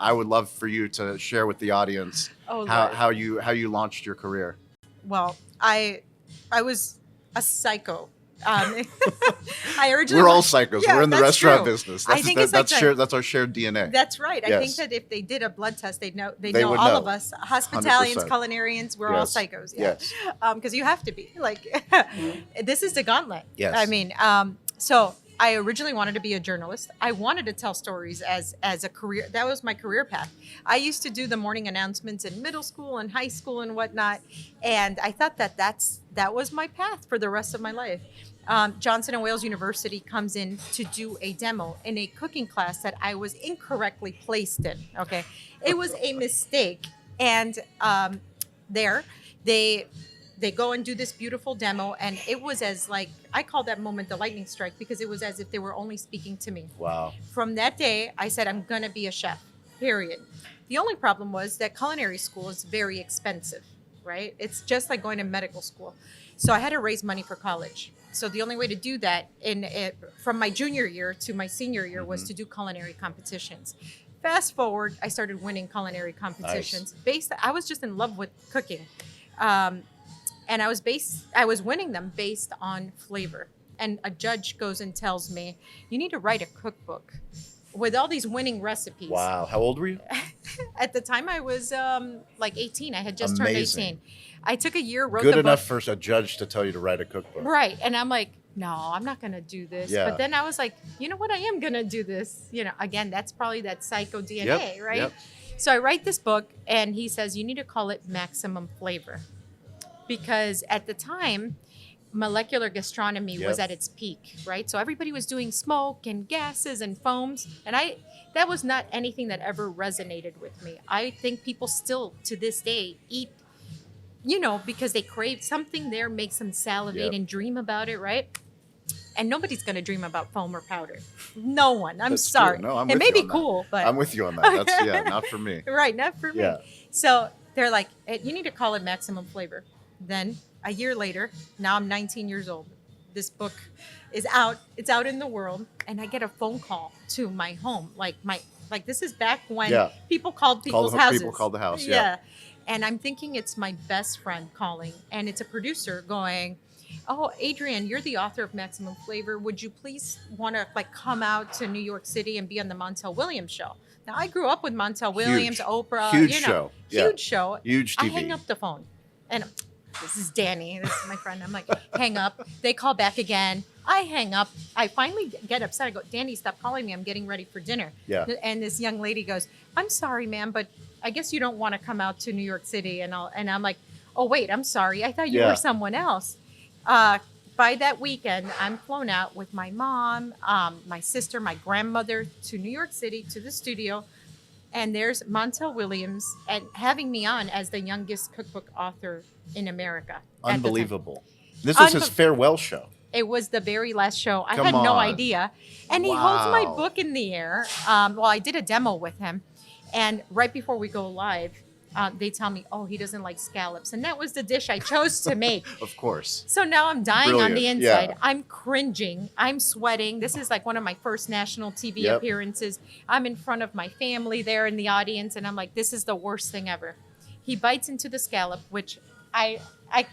I would love for you to share with the audience how you launched your career. Well, I was a psycho. I originally We're all psychos. Yeah, We're in the that's restaurant true. business. I think it's like That's our shared DNA. That's right. I Yes. think that if they did a blood test, they know They know would all know. of us, hospitalians, 100%. culinarians, we're all Yes. psychos. Yeah. Yes. Because you have to be like, this is the gauntlet. Yes. I mean, so I originally wanted to be a journalist. I wanted to tell stories as a career. That was my career path. I used to do the morning announcements in middle school and high school and whatnot, and I thought that was my path for the rest of my life. Johnson & Wales University comes in to do a demo in a cooking class that I was incorrectly placed in. Okay, it was a mistake, and there they go and do this beautiful demo, and it was as like, I call that moment the lightning strike, because it was as if they were only speaking to me. Wow. From that day, I said, I'm gonna be a chef, period. The only problem was that culinary school is very expensive, right? It's just like going to medical school. So I had to raise money for college. So the only way to do that from my junior year to my senior year was to do culinary competitions. Fast forward, I started winning culinary competitions. Nice. I was just in love with cooking. And I was winning them based on flavor. And a judge goes and tells me, you need to write a cookbook with all these winning recipes. Wow. How old were you? At the time I was like 18. I had just Amazing. turned 18. I took a year, wrote Good the enough book. for a judge to tell you to write a cookbook. Right. And I'm like, no, I'm not going to do this. Yeah. But then I was like, you know what? I am going to do this. You know, again, that's probably that psycho DNA, right? Yep. So I write this book, and he says, you need to call it Maximum Flavor. Because at the time, molecular gastronomy was at its peak, right? So everybody was doing smoke and gases and foams. And that was not anything that ever resonated with me. I think people still, to this day, eat, because they crave something there, makes them salivate and dream about it, right? And nobody's going to dream about foam or powder. No one. I'm That's sorry. true. No, I'm it with may you be on that. cool, but I'm with you on that. That's not for me. right, not for me. Yeah. So they're like, you need to call it Maximum Flavor. Then a year later, now I'm 19 years old. This book is out. It's out in the world, and I get a phone call to my home. Like this is back when people called people's houses. People called the house. Yeah. And I'm thinking it's my best friend calling, and it's a producer going, oh, Adrianne, you're the author of Maximum Flavor. Would you please want to come out to New York City and be on the Montel Williams show? Now, I grew up with Montel Williams, Oprah. Huge show. Huge show. Huge TV. I hang up the phone, and this is Danny. This is my friend. I'm like, hang up. They call back again. I hang up. I finally get upset. I go, Danny, stop calling me. I'm getting ready for dinner. Yeah. And this young lady goes, I'm sorry, ma'am, but I guess you don't want to come out to New York City. And I'm like, oh, wait, I'm sorry. I thought you were someone else. By that weekend, I'm flown out with my mom, my sister, my grandmother to New York City, to the studio. And there's Montel Williams and having me on as the youngest cookbook author in America. Unbelievable. This was his farewell show. It was the very last show. I Come had no on. idea. And he holds my book in the air. I did a demo with him. And right before we go live, they tell me, oh, he doesn't like scallops. And that was the dish I chose to make. Of course. So now I'm dying on the Brilliant. inside. Yeah. I'm cringing. I'm sweating. This is like one of my first national TV appearances. I'm in front of my family there in the audience. And I'm like, this is the worst thing ever. He bites into the scallop, which I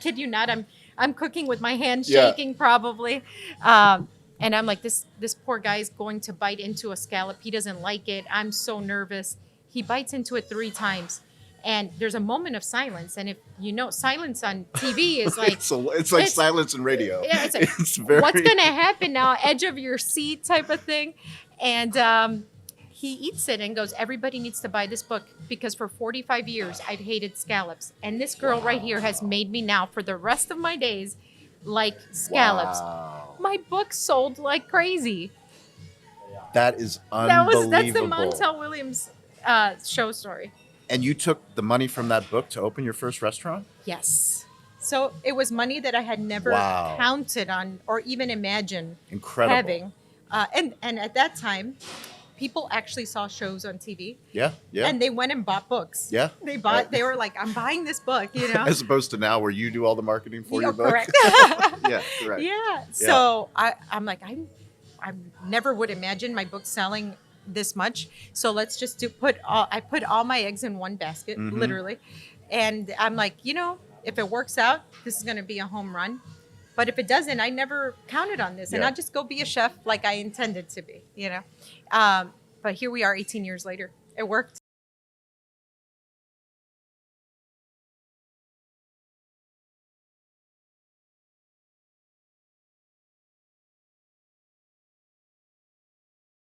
kid you not, I'm cooking with my hand shaking probably. And I'm like, this poor guy's going to bite into a scallop. He doesn't like it. I'm so nervous. He bites into it 3 times. And there's a moment of silence. And if you know, silence on TV is like... it's like silence in radio. Yeah, it's like, it's very... what's going to happen now? Edge of your seat type of thing. And he eats it and goes, everybody needs to buy this book because for 45 years, I've hated scallops. And this girl right here has made me now for the rest of my days like scallops. Wow. My book sold like crazy. That is unbelievable. That's the Montel Williams show story. And you took the money from that book to open your first restaurant? Yes. So it was money that I had never counted on or even imagined having. And at that time, people actually saw shows on TV. Yeah. And they went and bought books. Yeah. They were like, I'm buying this book, As opposed to now where you do all the marketing for your book. Correct. Yeah, correct. Yeah. So I'm like, I never would imagine my book selling this much. So let's just I put all my eggs in one basket, literally. And I'm like, if it works out, this is going to be a home run. But if it doesn't, I never counted on this. And I'll just go be a chef like I intended to be, But here we are 18 years later. It worked.